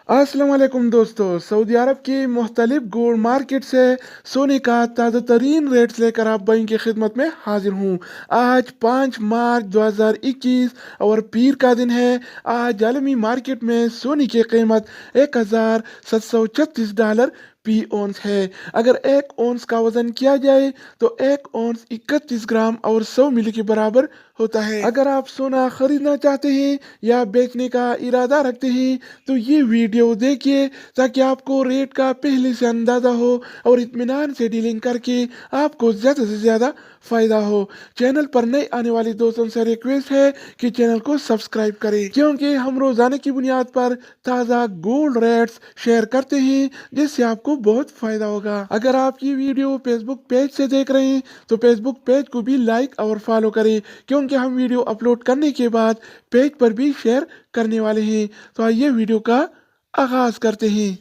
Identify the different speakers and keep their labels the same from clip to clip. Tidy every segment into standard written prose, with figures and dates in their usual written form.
Speaker 1: अस्सलाम वालेकुम दोस्तों। सऊदी अरब की मुख्तलिफ गोल्ड मार्केट से सोने का ताज़ा तरीन रेट्स लेकर आप भाई की खिदमत में हाजिर हूँ। आज 5 मार्च 2021 और पीर का दिन है। आज आलमी मार्केट में सोने की कीमत $1736 फी औंस है। अगर एक औंस का वजन किया जाए तो एक औंस 31 ग्राम और 100 मिली के बराबर होता है। अगर आप सोना खरीदना चाहते हैं या बेचने का इरादा रखते हैं तो ये वीडियो देखिए ताकि आपको रेट का पहले से अंदाजा हो और इत्मीनान से डीलिंग करके आपको ज़्यादा से ज़्यादा फायदा हो। चैनल पर नए आने वाले दोस्तों से रिक्वेस्ट है कि चैनल को सब्सक्राइब करें, क्योंकि हम रोजाना की बुनियाद पर ताज़ा गोल्ड रेट्स शेयर करते हैं जिससे आपको बहुत फायदा होगा। अगर आप ये वीडियो फेसबुक पेज से देख रहे हैं तो फेसबुक पेज को भी लाइक और फॉलो करें, क्योंकि हम वीडियो अपलोड करने के बाद पेज पर भी शेयर करने वाले हैं। तो आइए वीडियो का आगाज करते हैं।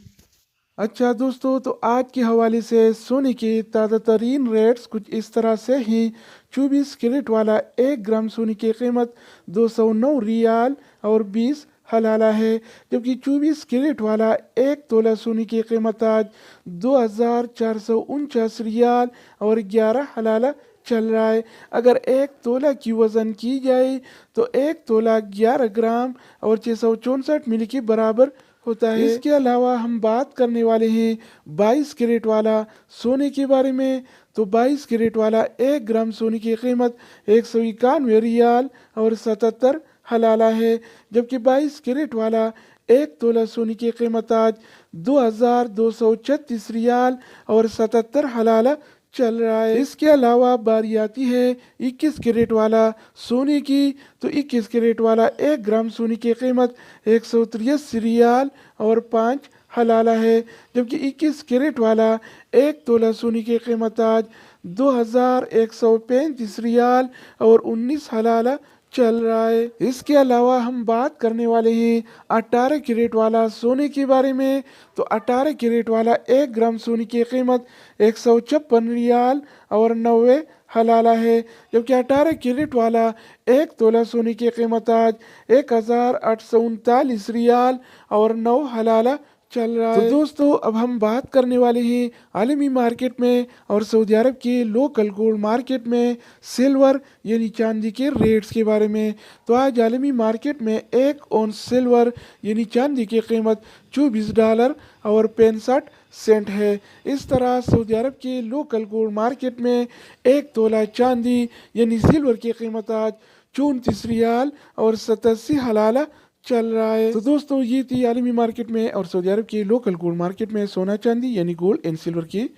Speaker 1: अच्छा दोस्तों, तो आज के हवाले से सोने के ताज़ा तरीन रेट्स कुछ इस तरह से हैं। 24 कैरेट वाला 1 ग्राम सोने की कीमत 209 रियाल और 20 हलाला है, जबकि 24 कैरेट वाला 1 तोला सोने की कीमत आज 2449 रियाल और 11 हलाला चल रहा है। अगर 1 तोला की वज़न की जाए तो 1 तोला 11 ग्राम और 664 मिली के बराबर होता है। इसके अलावा हम बात करने वाले हैं 22 कैरेट वाला सोने के बारे में। तो 22 कैरेट वाला 1 ग्राम सोने की कीमत 191 रियाल और 77 हलाला है, जबकि 22 कैरेट वाला 1 तोला सोने की कीमत आज 2236 रियाल और 77 हलाला चल रहा है। इसके अलावा बारी आती है 21 कैरेट वाला सोने की। तो 21 कैरेट वाला 1 ग्राम सोने की कीमत 183 रियाल और 5 हलाला है, जबकि 21 कैरेट वाला 1 तोला सोने की कीमत आज 2135 रियाल और 19 हलाला चल रहा है। इसके अलावा हम बात करने वाले हैं 18 कैरेट वाला सोने के बारे में। तो 18 कैरेट वाला 1 ग्राम सोने की कीमत 156 रियाल और 90 हलाला है, जबकि 18 कैरेट वाला 1 तोला सोने की कीमत आज 1839 रियाल और 9 हलाला चल रहा है। तो दोस्तों, अब हम बात करने वाले हैं आलमी मार्केट में और सऊदी अरब के लोकल गोल्ड मार्केट में सिल्वर यानी चांदी के रेट्स के बारे में। तो आज आलमी मार्केट में 1 औंस सिल्वर यानी चांदी की कीमत $24 और 65 सेंट है। इस तरह सऊदी अरब के लोकल गोल्ड मार्केट में 1 तोला चांदी यानी सिल्वर की कीमत आज 34 रियाल और 87 हलाला चल रहा है। तो दोस्तों, ये थी आलमी मार्केट में और सऊदी अरब की लोकल गोल्ड मार्केट में सोना चांदी यानी गोल्ड एंड सिल्वर की